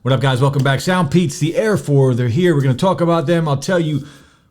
What up, guys? Welcome back. SoundPEATS, the Air 4, they're here. We're going to talk about them. I'll tell you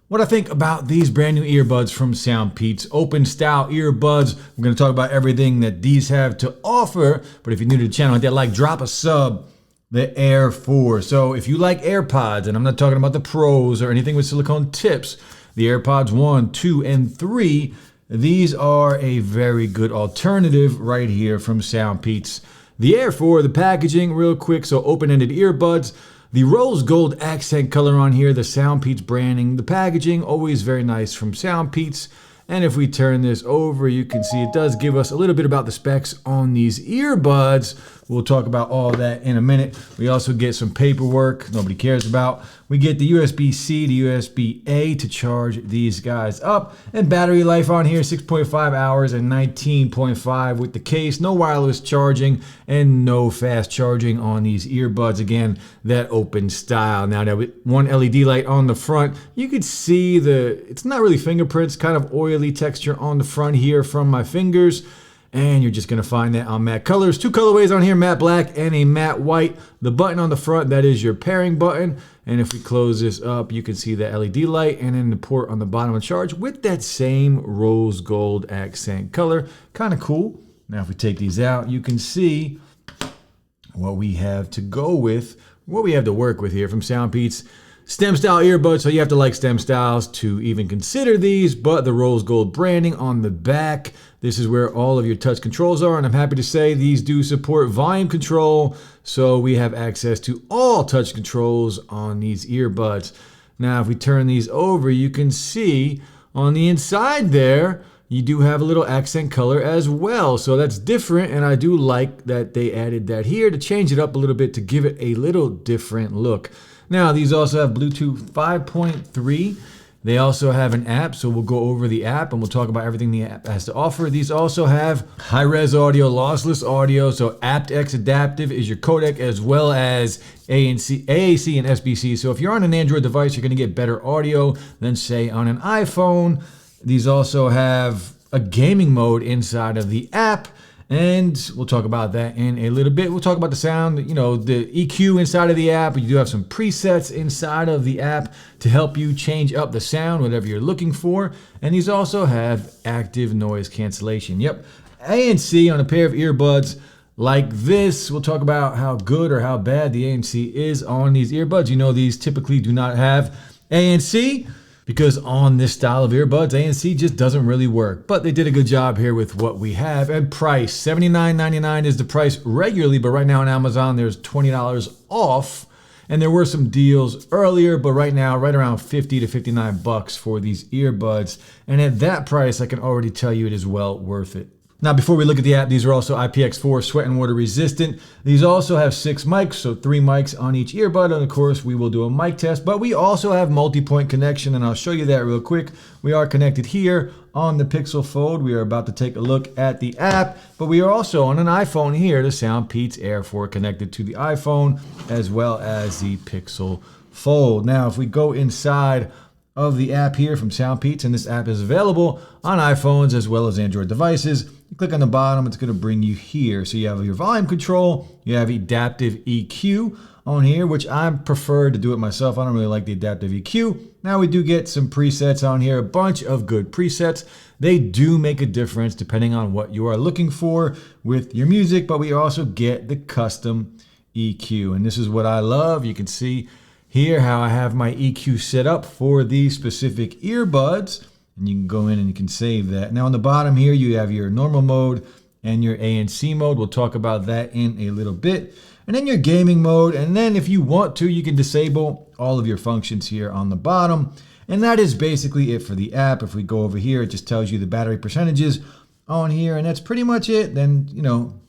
what I think about these brand new earbuds from SoundPEATS. Open style earbuds. We're going to talk about everything that these have to offer. But if you're new to the channel, hit that like, drop a sub. The Air 4. So if you like AirPods, and I'm not talking about the Pros or anything with silicone tips, the AirPods 1, 2, and 3, these are a very good alternative right here from SoundPEATS. The Air 4, the packaging, real quick, so open-ended earbuds. The rose gold accent color on here, the SoundPEATS branding. The packaging, always very nice from SoundPEATS. And if we turn this over, you can see it does give us a little bit about the specs on these earbuds. We'll talk about all that in a minute. We also get some paperwork nobody cares about. We get the USB-C to USB-A to charge these guys up. And battery life on here, 6.5 hours and 19.5 with the case. No wireless charging and no fast charging on these earbuds. Again, that open style. Now, that one LED light on the front, you could see it's not really fingerprints, kind of oily texture on the front here from my fingers. And you're just gonna find that on matte colors. Two colorways on here, matte black and a matte white. The button on the front, that is your pairing button. And if we close this up, you can see the LED light and then the port on the bottom of charge with that same rose gold accent color. Kind of cool. Now, if we take these out, you can see what we have to go with, what we have to work with here from SoundPEATS. STEM style earbuds, so you have to like STEM styles to even consider these, but the rose gold branding on the back, this is where all of your touch controls are, and I'm happy to say these do support volume control, so we have access to all touch controls on these earbuds. Now, if we turn these over, you can see on the inside there, you do have a little accent color as well, so that's different, and I do like that they added that here to change it up a little bit to give it a little different look. Now, these also have Bluetooth 5.3. They also have an app, so we'll go over the app and we'll talk about everything the app has to offer. These also have high-res audio, lossless audio, so aptX adaptive is your codec, as well as AAC and SBC. So if you're on an Android device, you're gonna get better audio than, say, on an iPhone. These also have a gaming mode inside of the app, and we'll talk about that in a little bit. We'll talk about the sound, the EQ inside of the app. You do have some presets inside of the app to help you change up the sound, whatever you're looking for. And these also have active noise cancellation. Yep, ANC on a pair of earbuds like this. We'll talk about how good or how bad the ANC is on these earbuds. These typically do not have ANC, because on this style of earbuds, ANC just doesn't really work. But they did a good job here with what we have. And price, $79.99 is the price regularly, but right now on Amazon, there's $20 off. And there were some deals earlier, but right now, right around 50 to 59 bucks for these earbuds. And at that price, I can already tell you it is well worth it. Now, before we look at the app, these are also IPX4 sweat and water resistant. These also have 6 mics, so 3 mics on each earbud. And of course, we will do a mic test, but we also have multi-point connection, and I'll show you that real quick. We are connected here on the Pixel Fold. We are about to take a look at the app, but we are also on an iPhone here, the SoundPEATS Air 4 connected to the iPhone, as well as the Pixel Fold. Now, if we go inside of the app here from SoundPEATS, and this app is available on iPhones as well as Android devices. You click on the bottom, it's going to bring you here. So you have your volume control, you have adaptive EQ on here, which I prefer to do it myself. I don't really like the adaptive EQ. Now we do get some presets on here, a bunch of good presets. They do make a difference depending on what you are looking for with your music, but we also get the custom EQ. And this is what I love. You can see here how I have my EQ set up for these specific earbuds, and you can go in and you can save that. Now on the bottom here, you have your normal mode and your ANC mode. We'll talk about that in a little bit. And then your gaming mode, and then if you want to, you can disable all of your functions here on the bottom. And that is basically it for the app. If we go over here, it just tells you the battery percentages on here, and that's pretty much it. Then,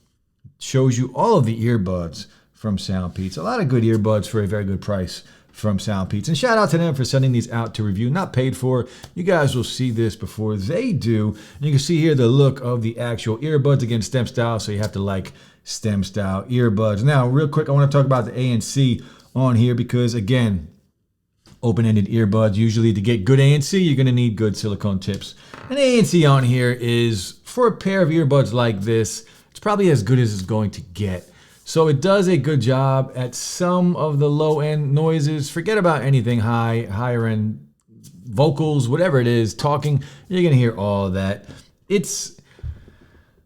shows you all of the earbuds from SoundPEATS. A lot of good earbuds for a very good price from SoundPEATS. And shout out to them for sending these out to review, not paid for. You guys will see this before they do. And you can see here the look of the actual earbuds, again, STEM style, so you have to like STEM style earbuds. Now, real quick, I want to talk about the ANC on here because, again, open-ended earbuds, usually to get good ANC, you're going to need good silicone tips. And ANC on here is, for a pair of earbuds like this, it's probably as good as it's going to get. So it does a good job at some of the low end noises. Forget about anything higher end vocals, whatever it is, talking, you're gonna hear all of that. It's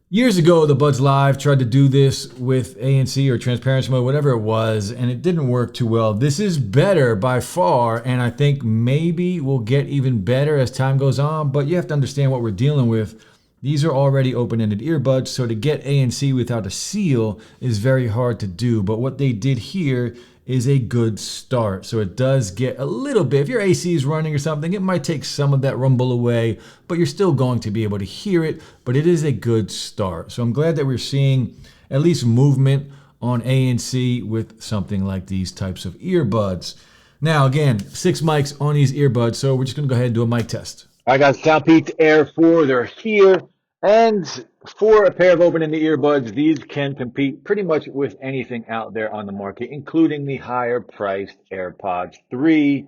years ago, the Buds Live tried to do this with ANC or transparency mode, whatever it was, and it didn't work too well. This is better by far, and I think maybe we'll get even better as time goes on, but you have to understand what we're dealing with. These are already open-ended earbuds, so to get ANC without a seal is very hard to do, but what they did here is a good start. So it does get a little bit, if your AC is running or something, it might take some of that rumble away, but you're still going to be able to hear it, but it is a good start. So I'm glad that we're seeing at least movement on ANC with something like these types of earbuds. Now again, 6 mics on these earbuds, so we're just gonna go ahead and do a mic test. All right, guys, SoundPEATS Air 4, they're here. And for a pair of open-ended earbuds, these can compete pretty much with anything out there on the market, including the higher-priced AirPods 3.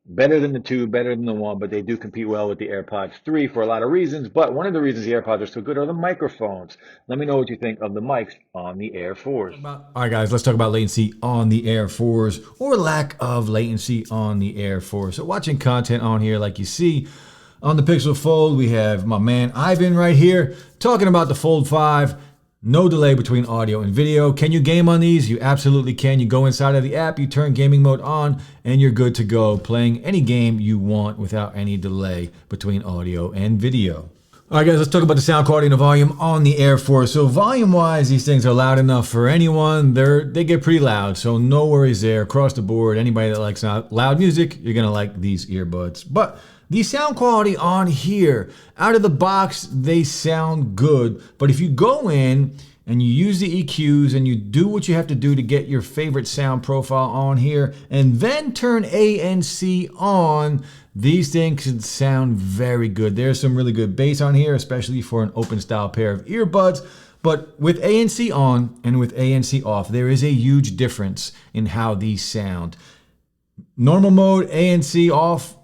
Better than the 2, better than the 1, but they do compete well with the AirPods 3 for a lot of reasons. But one of the reasons the AirPods are so good are the microphones. Let me know what you think of the mics on the Air 4s. All right, guys, let's talk about latency on the Air 4s or lack of latency on the Air 4s. So watching content on here, like you see, on the Pixel Fold, we have my man Ivan right here talking about the Fold 5. No delay between audio and video. Can you game on these? You absolutely can. You go inside of the app, you turn gaming mode on, and you're good to go, playing any game you want without any delay between audio and video. All right, guys, let's talk about the sound quality and the volume on the Air 4. So volume-wise, these things are loud enough for anyone. They get pretty loud, so no worries there. Across the board, anybody that likes loud music, you're gonna like these earbuds. But the sound quality on here, out of the box, they sound good. But if you go in and you use the EQs and you do what you have to do to get your favorite sound profile on here and then turn ANC on, these things can sound very good. There's some really good bass on here, especially for an open style pair of earbuds. But with ANC on and with ANC off, there is a huge difference in how these sound. Normal mode, ANC off,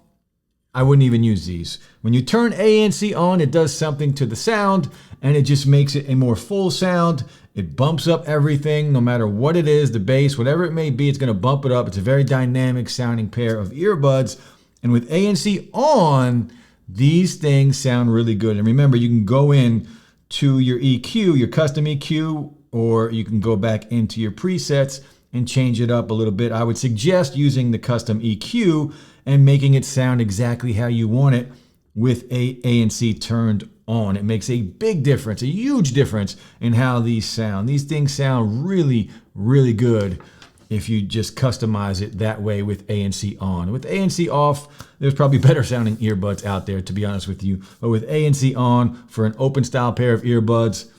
I wouldn't even use these. When you turn ANC on, it does something to the sound and it just makes it a more full sound. It bumps up everything, no matter what it is, the bass, whatever it may be, it's gonna bump it up. It's a very dynamic sounding pair of earbuds. And with ANC on, these things sound really good. And remember, you can go in to your EQ, your custom EQ, or you can go back into your presets and change it up a little bit. I would suggest using the custom EQ and making it sound exactly how you want it with ANC turned on. It makes a big difference, a huge difference in how these sound. These things sound really, really good if you just customize it that way with ANC on. With ANC off, there's probably better sounding earbuds out there, to be honest with you. But with ANC on, for an open style pair of earbuds,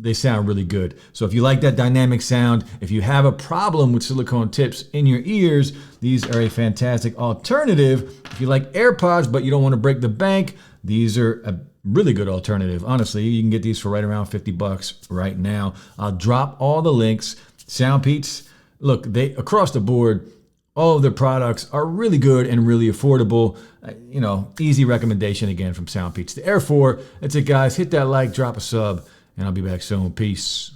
they sound really good. So if you like that dynamic sound, if you have a problem with silicone tips in your ears, these are a fantastic alternative. If you like AirPods, but you don't want to break the bank, these are a really good alternative. Honestly, you can get these for right around 50 bucks right now. I'll drop all the links. SoundPEATS, look, they across the board, all of their products are really good and really affordable. You know, easy recommendation again from SoundPEATS. The Air 4, that's it, guys. Hit that like, drop a sub, and I'll be back soon. Peace.